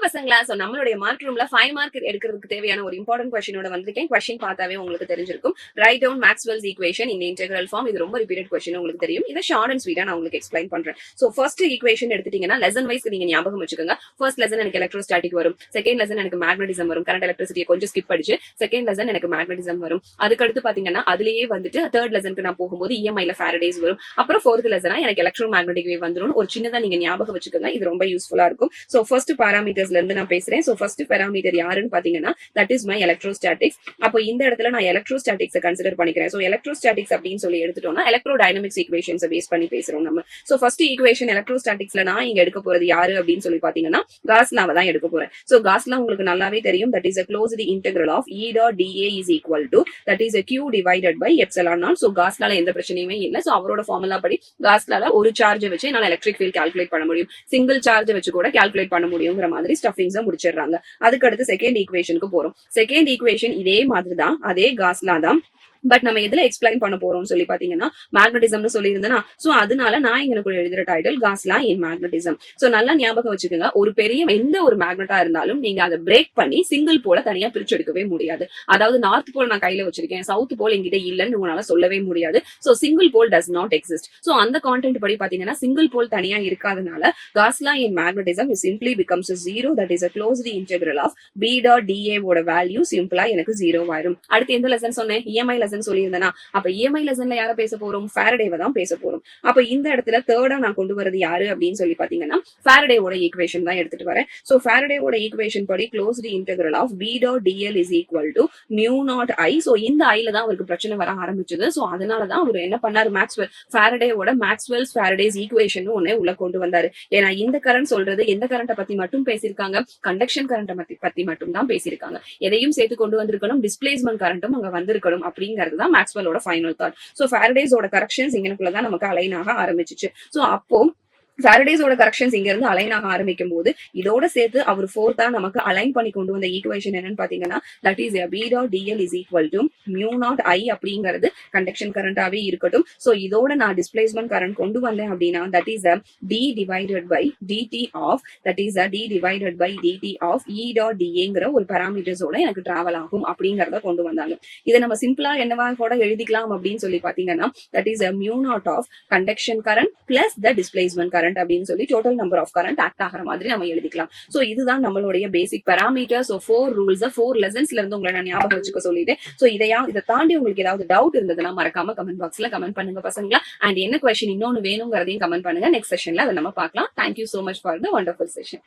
பசங்களா, சோ நம்மளுடைய மார்க் ரூம்ல 5 மார்க் எடுக்கிறதுக்கு தேவையான ஒரு இம்பார்ட்டன்ட் கொஸ்டினோட வந்திருக்கேன். கொஸ்டின் பார்த்தாவே உங்களுக்கு தெரிஞ்சிருக்கும். Write down Maxwell's equation in integral form. இது ரொம்ப ரிப்பீட்டட் கொஸ்டின் உங்களுக்கு தெரியும். இதை ஷார்ட் அண்ட் ஸ்வீட்டா நான் உங்களுக்கு எக்ஸ்பிளைன் பண்றேன். சோ ஃபர்ஸ்ட் ஈக்குவேஷன் எடுத்துட்டீங்கன்னா லெசன் வைஸ் நீங்க ஞாபகம் வச்சுக்கோங்க. ஃபர்ஸ்ட் லெசன் எனக்கு எலக்ட்ரோஸ்டாட்டிக் வரும், செகண்ட் லெசன் எனக்கு மேக்னடிசம் வரும். கரண்ட் எலக்ட்ரிசிட்டியை கொஞ்சம் ஸ்கிப் அடிச்சு செகண்ட் லெசன் எனக்கு மேக்னடிசம் வரும். அதுக்கடுத்து பாத்தீங்கன்னா அதுலயே வந்துட்டு தேர்ட் லெசனுக்கு நான் போகும்போது இஎம்ஐல ஃபாரடேஸ் வரும். அப்புறம் ஃபோர்த் லெசனா எனக்கு எலக்ட்ரோ மேக்னெட்டிக் வேவ் வந்துடும். ஒரு சின்னதா நீங்க ஞாபகம் வச்சுக்கோங்க. இது ரொம்ப யூஸ்ஃபுல்லா இருக்கும். சோ ஃபர்ஸ்ட் பாராமீட்டர்ஸ்ல இருந்து நான் பேசுறேன். சோ ஃபர்ஸ்ட் பாராமீட்டர் யாருன்னு பாத்தீங்கன்னா தட் இஸ் மை எலக்ட்ரோஸ்டாட்டிக்ஸ். அப்போ இந்த இடத்துல நான் எலக்ட்ரோஸ்டாட்டிக்ஸ் கன்சிடர் பண்ணிக்கிறேன். சோ எலக்ட்ரோஸ்டாட்டிக்ஸ் அப்படின்னு சொல்லி எடுத்துட்டோம்னா எலக்ட்ரோடைனமிக்ஸ் ஈக்குவேஷன்ஸ் பேஸ் பண்ணி பேசுறோம் நம்ம. சோ ஃபர்ஸ்ட் ஈக்குவேஷன் எலக்ட்ரோஸ்டாட்டிக்ஸ்ல நான் இங்க எடுக்க போறது யாரு அப்படின்னு சொல்லி பாத்தீங்கன்னா காஸ் லாவை தான் எடுக்க போறேன். சோ காஸ் லா உங்களுக்கு நல்லாவே தெரியும். That is a closed integral of E dot dA is equal to that is a Q divided by epsilon naught. So Gauss லால எந்த பிரச்சனையுமே இல்ல. சோ அவரோட ஃபார்முலா படி காஸ் லால ஒரு சார்ஜ் வச்சு என்னால எலக்ட்ரிக் ஃபீல்ட் கால்குலேட் பண்ண முடியும். சிங்கிள் சார்ஜ் வச்சு கூட கால்குலேட் பண்ண முடியுங்கிற மாதிரி ஸ்டஃபிங்ஸை முடிச்சிடுறாங்க. அதுக்கு அடுத்து செகண்ட் ஈக்குவேஷனுக்கு போறோம். செகண்ட் ஈக்குவேஷன் இதே மாதிரி தான், அதே காஸ் லா தான். பட் நம்ம எதுல எக்ஸ்பிளைன் பண்ண போறோம்னு சொல்லி பாத்தீங்கன்னா மேக்னடிசம்னு சொல்லி இருந்தேன்னா, சோ அதனால நான் எங்களுக்கு எழுதுற title cos law in magnetism. So நல்லா ஞாபகம் வச்சுக்கோங்க. ஒரு பெரிய எந்த ஒரு மேக்னெட்டா இருந்தாலும் நீங்க அதை பிரேக் பண்ணி சிங்கிள் போல தனியா பிரிச்சு எடுக்கவே முடியாது. அதாவது நார்த் போல் நான் கையில வச்சிருக்கேன், சவுத் போல் என்கிட்ட இல்லைன்னு உங்களால சொல்லவே முடியாது. So single pole does not exist. So அந்த கான்டென்ட் படி பாத்தீங்கன்னா சிங்கிள் போல் தனியா இருக்காதனால Gauss law in magnetism is simply becomes 0. That is a closed integral of B dot dA ஓட வேல்யூ சிம்பிளா எனக்கு 0 ஆயிரும். அடுத்து எந்த லெசன் சொன்னேன்? இஎம்ஐ சொல்லியிருந்தேனா, அப்ப இஎம்ஐ லெசன்ல யார பேச போறோம்? ஃபாரடேவை தான் பேச போறோம். அப்ப இந்த இடத்துல தேர்டா நான் கொண்டு வரது யாரு அப்படின்னு சொல்லி பாத்தீங்கன்னா ஃபாரடேவோட ஈக்குவேஷன் தான் எடுத்துட்டு வரேன். சோ ஃபாரடேவோட ஈக்குவேஷன் படி closed integral of B dot dL is equal to mu naught I. So இந்த ஐல தான் அவருக்கு பிரச்சனை வர ஆரம்பிச்சது. சோ அதனாலதான் அவர் என்ன பண்ணாரு, ஃபாரடேவோட மேக்ஸ்வெல்ஸ் ஃபாரடேஸ் ஈக்குவேஷன் ஒன்னே உள்ள கொண்டு வந்தாரு. ஏன்னா இந்த கரண்ட் சொல்றது எந்த கரண்ட பத்தி மட்டும் பேசியிருக்காங்க? கண்டக்ஷன் கரண்ட் பத்தி மட்டும் தான் பேசியிருக்காங்க. எதையும் சேர்த்து கொண்டு வந்திருக்கணும், டிஸ்பிளேஸ்மெண்ட் கரண்ட்டும் அங்க வந்திருக்கணும் அப்படிங்கிறது தான் மேக்ஸ்வெல்லோட ஃபைனல் தாட். சோ ஃபாரடேஸோட கரெக்ஷன்ஸ் இங்கனக்குள்ளதான் நமக்கு அலைன் ஆக ஆரம்பிச்சிச்சு. சோ அப்போ ஃபாரடேஸோட கரெக்ஷன்ஸ் இங்க இருந்து அலைன் ஆக ஆரம்பிக்கும் போது இதோட சேர்த்து அவர் ஃபோர்த்தா நமக்கு அலைன் பண்ணி கொண்டு வந்த ஈக்குவேஷன் என்னன்னு பாத்தீங்கன்னா that is B dot dL is equal to mu naught I அப்படிங்கிறது கண்டக்ஷன் கரண்டாவே இருக்கட்டும். சோ இதோட நான் டிஸ்பிளேஸ்மெண்ட் கரண்ட் கொண்டு வந்தேன் அப்படின்னா that is D divided by dt of that is D divided by dt of E dot dAங்கிற ஒரு பாராமீட்டர்ஸோட எனக்கு travel ஆகும் அப்படிங்கறத கொண்டு வந்தாங்க. இதை நம்ம சிம்பிளா என்னவா கூட எழுதிக்கலாம் அப்படின்னு சொல்லி பாத்தீங்கன்னா that is mu naught of conduction current plus the displacement current அப்படின்னு சொல்லி total number of current act ஆகிற மாதிரி நம்ம எழுதிக்கலாம். சோ இதுதான் நம்மளுடைய பேசிக் பாராமீட்டர். சோ 4 ரூல்ஸ் 4 லெசன்ஸ்ல இருந்து உங்களை நான் ஞாபகம் வச்சுக்க சொல்லிட்டேன். சோ இதை தாண்டி உங்களுக்கு ஏதாவது டவுட் இருந்ததுன்னா மறக்காம கமெண்ட் பாக்ஸ்ல கமெண்ட் பண்ணுங்க பசங்களா. அண்ட் என்ன கொஸ்டின் இன்னொன்னு வேணுங்கிறதையும் கமெண்ட் பண்ணுங்க. நெக்ஸ்ட் செஷன்ல அதை நம்ம பார்க்கலாம். Thank you so much for the wonderful session.